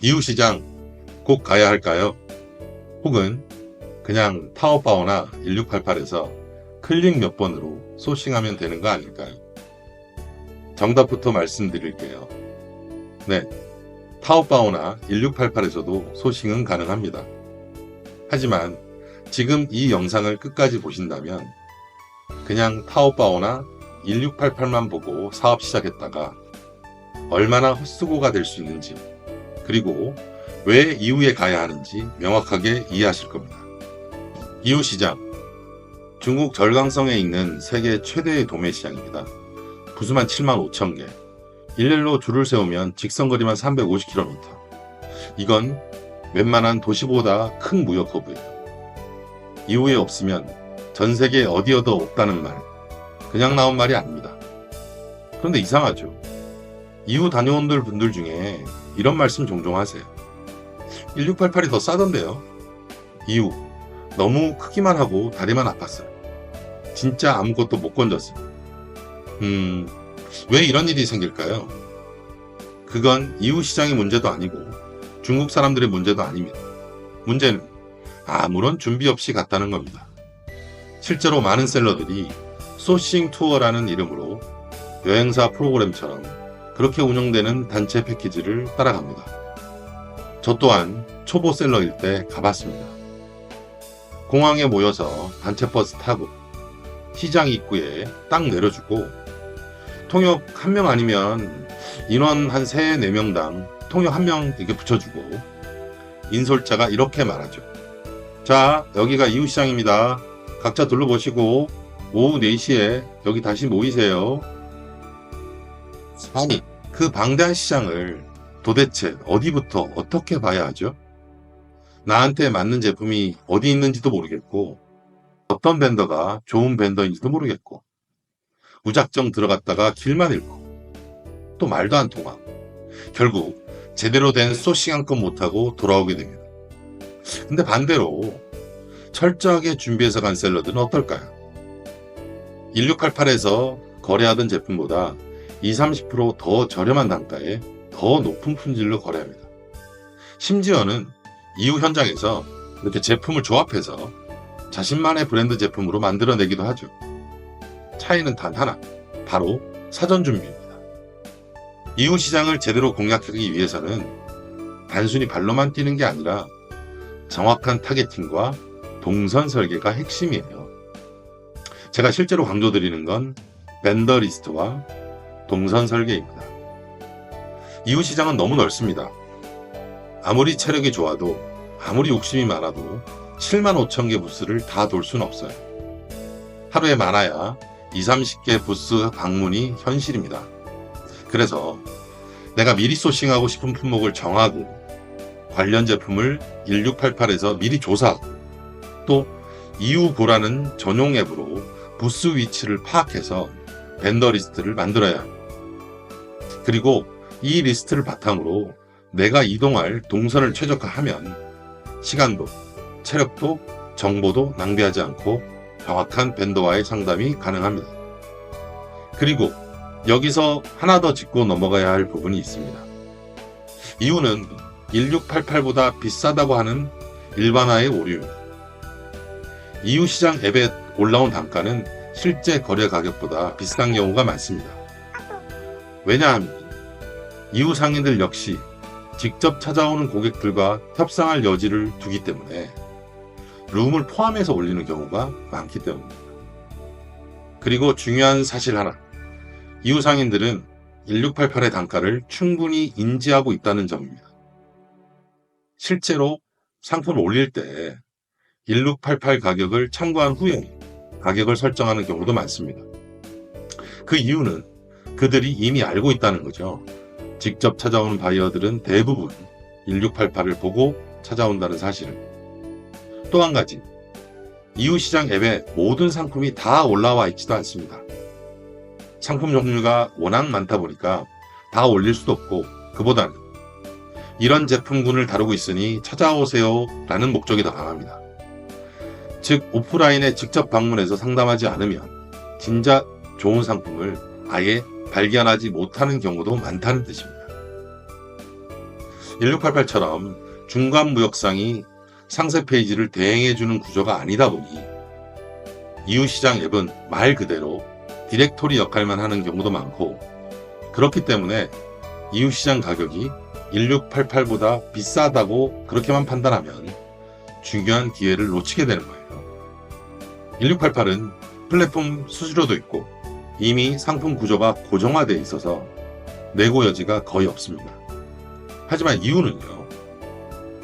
이웃시장 꼭 가야 할까요? 혹은 그냥 타오바오나 1688에서 클릭 몇 번으로 소싱하면 되는 거 아닐까요? 정답부터 말씀드릴게요. 네, 타오바오나 1688에서도 소싱은 가능합니다. 하지만 지금 이 영상을 끝까지 보신다면 그냥 타오바오나 1688만 보고 사업 시작했다가 얼마나 헛수고가 될 수 있는지, 그리고 왜 이웃에 가야 하는지 명확하게 이해하실 겁니다. 이웃시장, 중국 절강성에 있는 세계 최대의 도매시장입니다. 부수만 7만 5천 개, 일렬로 줄을 세우면 직선거리만 350km. 이건 웬만한 도시보다 큰 무역 허브예요. 이웃에 없으면 전 세계 어디어도 없다는 말, 그냥 나온 말이 아닙니다. 그런데 이상하죠. 이웃 다녀온 분들 중에 이런 말씀 종종 하세요. 1688이 더 싸던데요. 이웃, 너무 크기만 하고 다리만 아팠어요. 진짜 아무것도 못 건졌어요. 왜 이런 일이 생길까요? 그건 이웃시장의 문제도 아니고 중국 사람들의 문제도 아닙니다. 문제는 아무런 준비 없이 갔다는 겁니다. 실제로 많은 셀러들이 소싱 투어라는 이름으로 여행사 프로그램처럼 그렇게 운영되는 단체 패키지를 따라갑니다. 저 또한 초보 셀러일 때 가봤습니다. 공항에 모여서 단체 버스 타고 시장 입구에 딱 내려주고 통역 한 명 아니면 인원 한 3, 4명당 통역 한 명 이렇게 붙여주고 인솔자가 이렇게 말하죠. 자, 여기가 이웃시장입니다. 각자 둘러보시고 오후 4시에 여기 다시 모이세요. 아니, 그 방대한 시장을 도대체 어디부터 어떻게 봐야 하죠? 나한테 맞는 제품이 어디 있는지도 모르겠고 어떤 벤더가 좋은 벤더인지도 모르겠고 무작정 들어갔다가 길만 잃고 또 말도 안 통하고 결국 제대로 된 소싱 한 건 못하고 돌아오게 됩니다. 근데 반대로 철저하게 준비해서 간 셀러들은 어떨까요? 1688에서 거래하던 제품보다 20-30% 더 저렴한 단가에 더 높은 품질로 거래합니다. 심지어는 이웃 현장에서 이렇게 제품을 조합해서 자신만의 브랜드 제품으로 만들어내기도 하죠. 차이는 단 하나, 바로 사전 준비입니다. 이웃 시장을 제대로 공략하기 위해서는 단순히 발로만 뛰는 게 아니라 정확한 타겟팅과 동선 설계가 핵심이에요. 제가 실제로 강조드리는 건 벤더 리스트와 동선 설계입니다. 이웃 시장은 너무 넓습니다. 아무리 체력이 좋아도 아무리 욕심이 많아도 7만 5천 개 부스를 다 돌 수는 없어요. 하루에 많아야 20-30개 부스 방문이 현실입니다. 그래서 내가 미리 소싱하고 싶은 품목을 정하고 관련 제품을 1688에서 미리 조사하고 또 이웃고라는 전용 앱으로 부스 위치를 파악해서 벤더 리스트를 만들어야 합니다. 그리고 이 리스트를 바탕으로 내가 이동할 동선을 최적화하면 시간도, 체력도, 정보도 낭비하지 않고 정확한 벤더와의 상담이 가능합니다. 그리고 여기서 하나 더 짚고 넘어가야 할 부분이 있습니다. 이유는 1688보다 비싸다고 하는 일반화의 오류입니다. 이웃시장 앱에 올라온 단가는 실제 거래 가격보다 비싼 경우가 많습니다. 왜냐하면 이웃 상인들 역시 직접 찾아오는 고객들과 협상할 여지를 두기 때문에 룸을 포함해서 올리는 경우가 많기 때문입니다. 그리고 중요한 사실 하나, 이웃 상인들은 1688의 단가를 충분히 인지하고 있다는 점입니다. 실제로 상품을 올릴 때 1688 가격을 참고한 후에 가격을 설정하는 경우도 많습니다. 그 이유는 그들이 이미 알고 있다는 거죠. 직접 찾아오는 바이어들은 대부분 1688을 보고 찾아온다는 사실을. 또 한 가지, 이웃시장 앱에 모든 상품이 다 올라와 있지도 않습니다. 상품 종류가 워낙 많다 보니까 다 올릴 수도 없고 그보다는 이런 제품군을 다루고 있으니 찾아오세요 라는 목적이 더 강합니다. 즉 오프라인에 직접 방문해서 상담하지 않으면 진짜 좋은 상품을 아예 발견하지 못하는 경우도 많다는 뜻입니다. 1688처럼 중간무역상이 상세 페이지를 대행해주는 구조가 아니다 보니 이웃시장 앱은 말 그대로 디렉토리 역할만 하는 경우도 많고, 그렇기 때문에 이웃시장 가격이 1688보다 비싸다고 그렇게만 판단하면 중요한 기회를 놓치게 되는 거예요. 1688은 플랫폼 수수료도 있고 이미 상품 구조가 고정화되어 있어서 내고 여지가 거의 없습니다. 하지만 이유는요,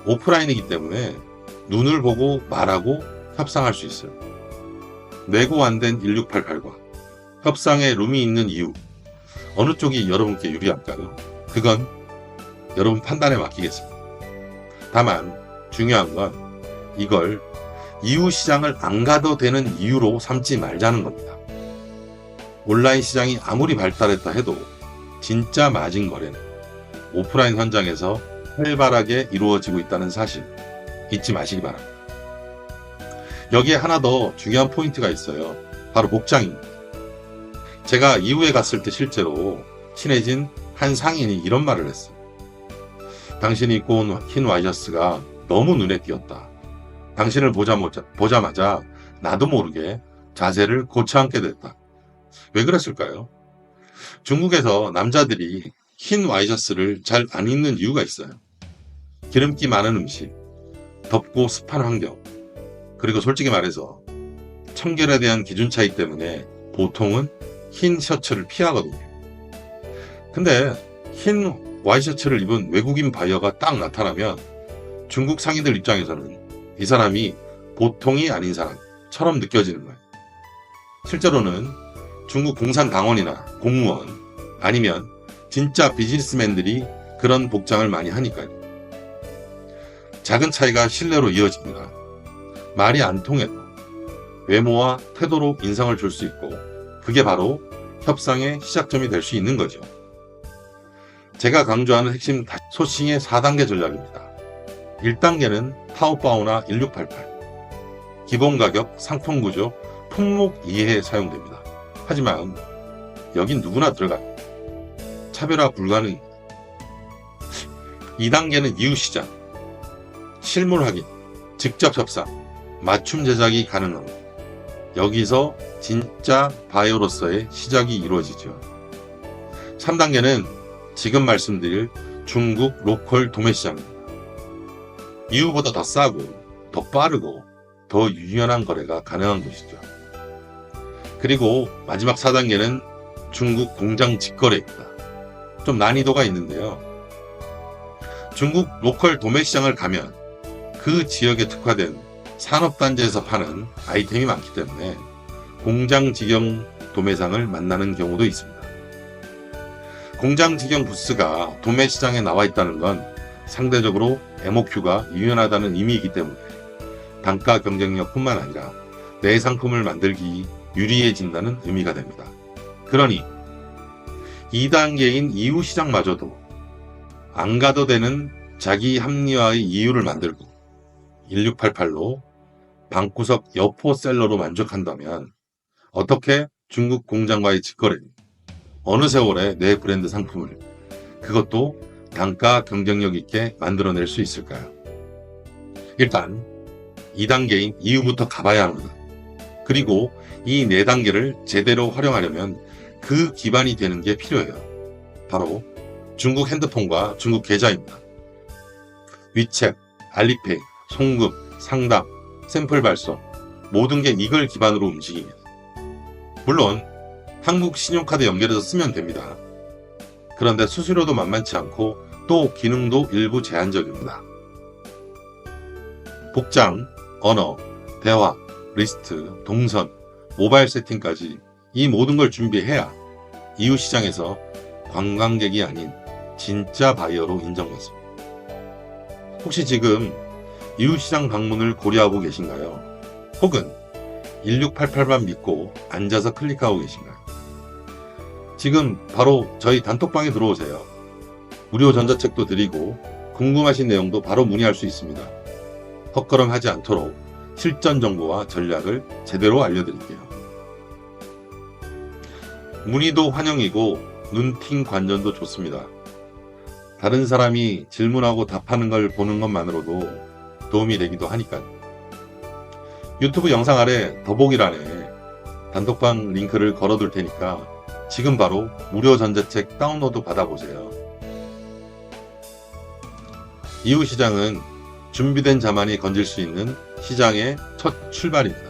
오프라인이기 때문에 눈을 보고 말하고 협상할 수 있어요. 내고 안 된 1688과 협상에 룸이 있는 이유, 어느 쪽이 여러분께 유리할까요? 그건 여러분 판단에 맡기겠습니다. 다만 중요한 건 이걸 이웃시장을 안 가도 되는 이유로 삼지 말자는 겁니다. 온라인 시장이 아무리 발달했다 해도 진짜 마진 거래는 오프라인 현장에서 활발하게 이루어지고 있다는 사실 잊지 마시기 바랍니다. 여기에 하나 더 중요한 포인트가 있어요. 바로 복장입니다. 제가 이후에 갔을 때 실제로 친해진 한 상인이 이런 말을 했어요. 당신이 입고 온 흰 와이셔츠가 너무 눈에 띄었다. 당신을 보자마자 나도 모르게 자세를 고쳐앉게 됐다. 왜 그랬을까요? 중국에서 남자들이 흰 와이셔츠를 잘 안 입는 이유가 있어요. 기름기 많은 음식, 덥고 습한 환경, 그리고 솔직히 말해서 청결에 대한 기준 차이 때문에 보통은 흰 셔츠를 피하거든요. 근데 흰 와이셔츠를 입은 외국인 바이어가 딱 나타나면 중국 상인들 입장에서는 이 사람이 보통이 아닌 사람처럼 느껴지는 거예요. 실제로는 중국 공산당원이나 공무원 아니면 진짜 비즈니스맨들이 그런 복장을 많이 하니까요. 작은 차이가 신뢰로 이어집니다. 말이 안 통해도 외모와 태도로 인상을 줄 수 있고, 그게 바로 협상의 시작점이 될 수 있는 거죠. 제가 강조하는 핵심 소싱의 4단계 전략입니다. 1단계는 타오바오나 1688, 기본 가격, 상품 구조, 품목 이해에 사용됩니다. 하지만 여긴 누구나 들어가요. 차별화 불가능입니다. 2단계는 이웃시장, 실물 확인, 직접 협상, 맞춤 제작이 가능합니다. 여기서 진짜 바이어로서의 시작이 이루어지죠. 3단계는 지금 말씀드릴 중국 로컬 도매시장입니다. 이후보다 더 싸고 더 빠르고 더 유연한 거래가 가능한 곳이죠. 그리고 마지막 4단계는 중국 공장 직거래입니다. 좀 난이도가 있는데요. 중국 로컬 도매시장을 가면 그 지역에 특화된 산업단지에서 파는 아이템이 많기 때문에 공장 직영 도매상을 만나는 경우도 있습니다. 공장 직영 부스가 도매시장에 나와 있다는 건 상대적으로 MOQ가 유연하다는 의미이기 때문에 단가 경쟁력뿐만 아니라 내 상품을 만들기 유리해진다는 의미가 됩니다. 그러니 2단계인 이웃시장마저도 안 가도 되는 자기 합리화의 이유를 만들고 1688로 방구석 여포 셀러로 만족한다면 어떻게 중국 공장과의 직거래, 어느 세월에 내 브랜드 상품을, 그것도 단가 경쟁력 있게 만들어낼 수 있을까요? 일단 2단계인 이후부터 가봐야 합니다. 그리고 이 4단계를 제대로 활용하려면 그 기반이 되는 게 필요해요. 바로 중국 핸드폰과 중국 계좌입니다. 위챗, 알리페이, 송금, 상담, 샘플 발송, 모든 게 이걸 기반으로 움직입니다. 물론 한국 신용카드 연결해서 쓰면 됩니다. 그런데 수수료도 만만치 않고 또 기능도 일부 제한적입니다. 복장, 언어, 대화, 리스트, 동선, 모바일 세팅까지 이 모든 걸 준비해야 이웃시장에서 관광객이 아닌 진짜 바이어로 인정받습니다. 혹시 지금 이웃시장 방문을 고려하고 계신가요? 혹은 1688만 믿고 앉아서 클릭하고 계신가요? 지금 바로 저희 단톡방에 들어오세요. 무료 전자책도 드리고 궁금하신 내용도 바로 문의할 수 있습니다. 헛걸음하지 않도록 실전 정보와 전략을 제대로 알려드릴게요. 문의도 환영이고 눈팅 관전도 좋습니다. 다른 사람이 질문하고 답하는 걸 보는 것만으로도 도움이 되기도 하니까요. 유튜브 영상 아래 더보기란에 단톡방 링크를 걸어둘 테니까 지금 바로 무료 전자책 다운로드 받아보세요. 이웃시장은 준비된 자만이 건질 수 있는 시장의 첫 출발입니다.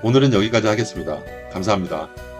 오늘은 여기까지 하겠습니다. 감사합니다.